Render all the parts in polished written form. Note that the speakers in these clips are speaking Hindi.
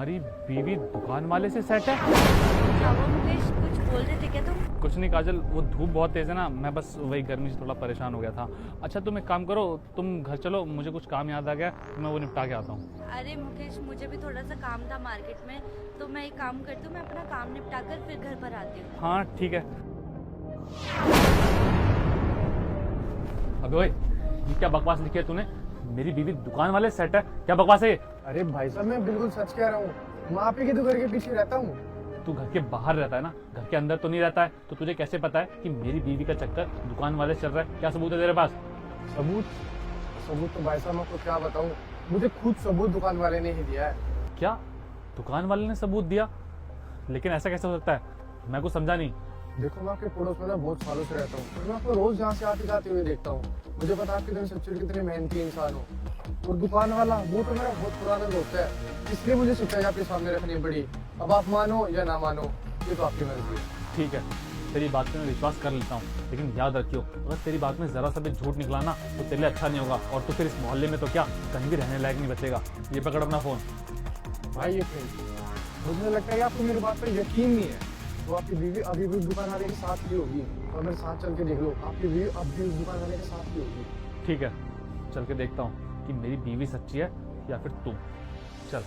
तुम्हारी बीवी दुकान वाले से सेट है? क्या वो मुकेश कुछ बोल रहे थे क्या तुम? कुछ नहीं काजल, वो धूप बहुत तेज है ना, मैं बस वही गर्मी से थोड़ा परेशान हो गया था। अच्छा तुम एक काम करो, तुम घर चलो, मुझे कुछ काम याद आ गया, मैं वो निपटा के आता हूँ। अरे मुकेश मुझे भी थोड़ा सा काम था मार्केट में, तो मैं एक काम करती हूँ, मैं अपना काम निपटा कर फिर घर पर आती हूँ। हाँ ठीक है। अबे ओए, ये क्या बकवास लिखी है तूने? मेरी बीवी दुकान वाले सेट है, क्या बकवास है ये? अरे भाई साहब मैं बिल्कुल सच कह रहा हूँ, मैं आप ही के तो घर के पीछे रहता हूँ। तू घर के बाहर रहता है ना, घर के अंदर तो नहीं रहता है, तो तुझे कैसे पता है कि मेरी बीवी का चक्कर दुकान वाले से चल रहा है? क्या सबूत है तेरे पास? सबूत? सबूत तो भाई साहब मैं आपको क्या बताऊँ, मुझे खुद सबूत दुकान वाले ने ही दिया है। क्या दुकान वाले ने सबूत दिया? लेकिन ऐसा कैसे हो सकता है? मैं कुछ समझा नहीं। देखो मैं आपके पड़ोस में ना बहुत सालों से रहता हूँ, मैं आपको रोज यहाँ से आते जाते हुए देखता हूँ। मुझे पता है आप कितने सच्चे कितने मेहनती इंसान हो। और दुकान वाला वो तो मेरा बहुत पुराना दोस्त है, इसलिए मुझे सच्चाई आपके सामने रखनी पड़ी। अब आप मानो या ना मानो ये तो आपकी मर्जी है। ठीक है, तेरी बात पे मैं विश्वास कर लेता हूँ, लेकिन याद रखियो, अगर तेरी बात में जरा सा भी झूठ निकला ना तो तेरे लिए अच्छा नहीं होगा, और तो फिर इस मोहल्ले में तो क्या कहीं भी रहने लायक नहीं बचेगा। ये पकड़ अपना फोन। भाई ये मुझे लगता है कि आपको मेरी बात पर यकीन नहीं है, तो आपकी बीवी अभी भी दुकान वाले के साथ ही होगी। और मेरे साथ चल के देख लो, आपकी बीवी अब भी उस दुकान वाले के साथ ही होगी। ठीक है, चल के देखता हूँ कि मेरी बीवी सच्ची है या फिर तुम। चल।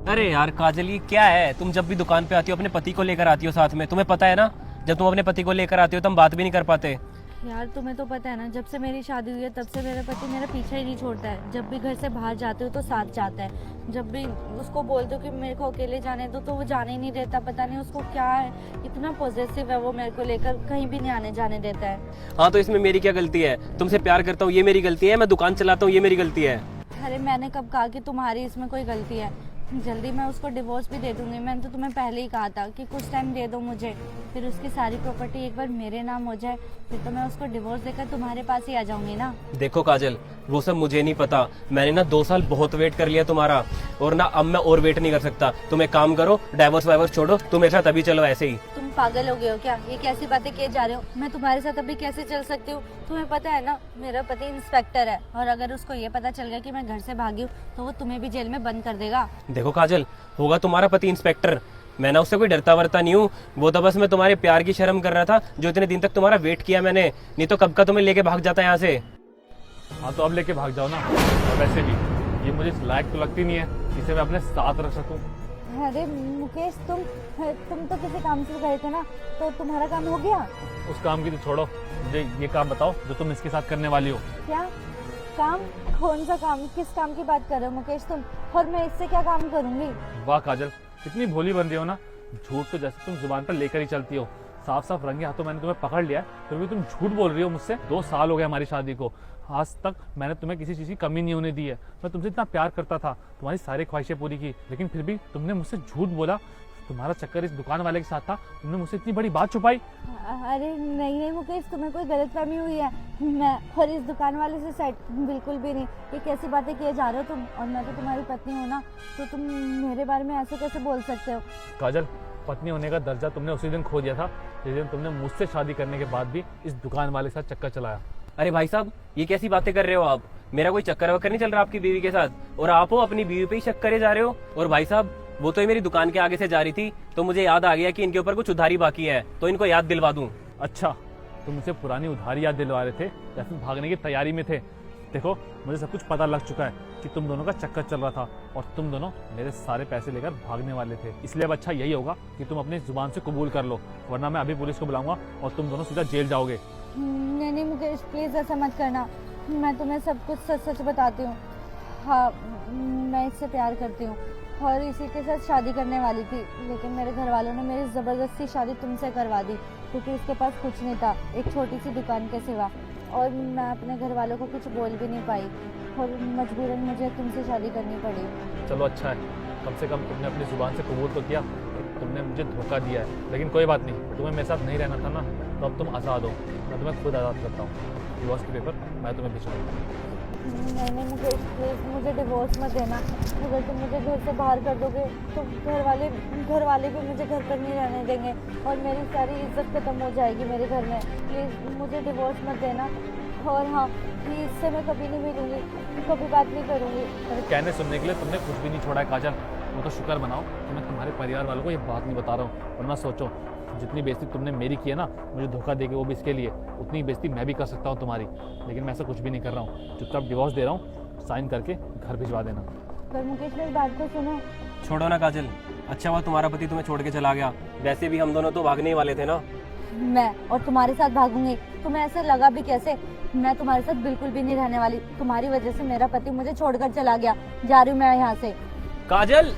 अरे यार काजल, ये क्या है? तुम जब भी दुकान पे आती हो अपने पति को लेकर आती हो साथ में। तुम्हें पता है ना, जब तुम अपने पति को लेकर आती हो तो हम बात भी नहीं कर पाते। यार तुम्हें तो पता है ना, जब से मेरी शादी हुई है तब से मेरा पति मेरा पीछा ही नहीं छोड़ता है। जब भी घर से बाहर जाते हो तो साथ जाता है, जब भी उसको बोलते हो कि मेरे को अकेले जाने दो तो वो जाने ही नहीं देता। पता नहीं उसको क्या है, इतना पॉजिटिव है वो मेरे को लेकर, कहीं भी नहीं आने जाने देता है। हाँ तो इसमें मेरी क्या गलती है? तुमसे प्यार करता हूँ ये मेरी गलती है, मैं दुकान चलाता हूँ ये मेरी गलती है? अरे मैंने कब कहा कि तुम्हारी इसमें कोई गलती है? जल्दी मैं उसको डिवोर्स भी दे दूंगी। मैंने तो तुम्हें पहले ही कहा था कि कुछ टाइम दे दो मुझे, फिर उसकी सारी प्रॉपर्टी एक बार मेरे नाम हो जाए, फिर तो मैं उसको डिवोर्स देकर तुम्हारे पास ही आ जाऊंगी ना। देखो काजल, वो सब मुझे नहीं पता। मैंने ना 2 साल बहुत वेट कर लिया तुम्हारा, और ना अब मैं और वेट नहीं कर सकता। तुम एक काम करो, डाइवोर्स वाइवर्स छोड़ो, तुम मेरे साथ अभी चलो ऐसे ही। तुम पागल हो गए हो क्या? ये कैसी बातें किए जा रहे हो? मैं तुम्हारे साथ अभी कैसे चल सकती हूँ? तुम्हें पता है ना मेरा पति इंस्पेक्टर है, और अगर उसको ये पता चल गया कि मैं घर से भागी हूँ तो वो तुम्हें भी जेल में बंद कर देगा। देखो काजल, होगा तुम्हारा पति इंस्पेक्टर, मैं ना उससे कोई डरता वरता नहीं हूँ। वो तो बस मैं तुम्हारे प्यार की शर्म कर रहा था, जो इतने दिन तक तुम्हारा वेट किया मैंने, नहीं तो कब का तुम्हें लेके भाग जाता यहाँ से। हाँ तो अब लेके भाग जाओ ना। और वैसे भी ये मुझे इस लायक तो लगती नहीं है, इसे मैं अपने साथ रख सकूं। अरे मुकेश तुम तो किसी काम से गए थे ना, तो तुम्हारा काम हो गया? उस काम की तो छोड़ो, मुझे ये काम बताओ जो तुम इसके साथ करने वाली हो। क्या काम? कौन सा काम? किस काम की बात कर रहे हो मुकेश तुम? और मैं इससे क्या काम करूंगी? वाह काजल, इतनी भोली बन रही हो ना। झूठ तो जैसे तुम जुबान पर लेकर ही चलती हो, साफ साफ रंगे हाथों मैंने तुम्हें पकड़ लिया है, फिर भी तुम झूठ बोल रही हो मुझसे। 2 साल हो गए हमारी शादी को, आज तक मैंने तुम्हें किसी चीज की कमी नहीं होने दी है। मैं तुमसे इतना प्यार करता था, तुम्हारी सारी ख्वाहिशें पूरी की, लेकिन फिर भी तुमने मुझसे झूठ बोला। तुम्हारा चक्कर इस दुकान वाले के साथ था, तुमने मुझसे इतनी बड़ी बात छुपाई। अरे नहीं मुकेश, तुम्हें कोई गलतफहमी हुई है। मैं और इस दुकान वाले से सेट बिल्कुल भी नहीं। ये कैसी बातें किए जा रहे हो तुम? और मैं तो तुम्हारी पत्नी हूँ ना, तो तुम मेरे बारे में ऐसे कैसे बोल सकते हो? काजल, पत्नी होने का दर्जा तुमने उसी दिन खो दिया था जिस दिन तुमने मुझसे शादी करने के बाद भी इस दुकान वाले के साथ चक्कर चलाया। अरे भाई साहब, ये कैसी बातें कर रहे हो आप? मेरा कोई चक्कर वक्कर नहीं चल रहा आपकी बीवी के साथ, और आप हो अपनी बीवी पे ही शक करे जा रहे हो। और भाई साहब, वो तो ये मेरी दुकान के आगे से जा रही थी, तो मुझे याद आ गया कि इनके ऊपर कुछ उधारी बाकी है, तो इनको याद दिलवा दूं। अच्छा, तुम मुझे पुरानी उधारी याद दिलवा रहे थे या फिर भागने की तैयारी में थे? देखो, मुझे सब कुछ पता लग चुका है कि तुम दोनों का चक्कर चल रहा था, और तुम दोनों मेरे सारे पैसे लेकर भागने वाले थे। इसलिए अब अच्छा यही होगा कि तुम अपनी जुबान से कबूल कर लो, वरना मैं अभी पुलिस को बुलाऊंगा और तुम दोनों सीधा जेल जाओगे। नहीं मुकेश, प्लीज ऐसा मत करना। मैं तुम्हें सब कुछ सच सच बताती हूँ। हाँ, मैं इससे प्यार करती हूँ और इसी के साथ शादी करने वाली थी, लेकिन मेरे घर वालों ने मेरी ज़बरदस्ती शादी तुमसे करवा दी, क्योंकि उसके पास कुछ नहीं था, एक छोटी सी दुकान के सिवा। और मैं अपने घर वालों को कुछ बोल भी नहीं पाई, और मजबूरन मुझे तुमसे शादी करनी पड़ी। चलो अच्छा है, कम से कम तुमने अपनी जुबान से कबूल तो किया। तुमने मुझे धोखा दिया है, लेकिन कोई बात नहीं, तुम्हें मेरे साथ नहीं रहना था ना, तो अब तुम आज़ाद हो। मैं तुम्हें खुद आज़ाद करता हूँ। डिवोर्स के पेपर मैं तुम्हें भिजवाऊंगा। नहीं मुकेश, प्लीज मुझे डिवोर्स मत देना। अगर तुम मुझे घर से बाहर कर दोगे तो घर वाले भी मुझे घर पर नहीं रहने देंगे और मेरी सारी इज्जत खत्म हो जाएगी मेरे घर में। प्लीज मुझे डिवोर्स मत देना। और हाँ, इससे मैं कभी नहीं मिलूंगी, कभी बात नहीं करूंगी। अरे कहने सुनने के लिए तुमने कुछ भी नहीं छोड़ा है काजल। वो तो शुक्र मनाओ कि मैं तुम्हारे परिवार वालों को ये बात नहीं बता रहा हूँ, वरना सोचो जितनी बेइज्जती तुमने मेरी की है ना, मुझे धोखा देके वो भी इसके लिए, उतनी बेइज्जती मैं भी कर सकता हूँ तुम्हारी। लेकिन मैं ऐसा कुछ भी नहीं कर रहा हूँ, चुपचाप डिवोर्स दे रहा हूँ, साइन करके घर भिजवा देना। पर मुकेश मेरी बात को सुनो। छोड़ो ना काजल, अच्छा हुआ तुम्हारा पति तुम्हें छोड़ के चला गया, वैसे भी हम दोनों तो भागने ही वाले थे ना। मैं और तुम्हारे साथ भागूंगी? तुम्हें ऐसे लगा भी कैसे? मैं तुम्हारे साथ बिल्कुल भी नहीं रहने वाली। तुम्हारी वजह से मेरा पति मुझे छोड़कर चला गया। जा रही हूँ मैं यहाँ से। काजल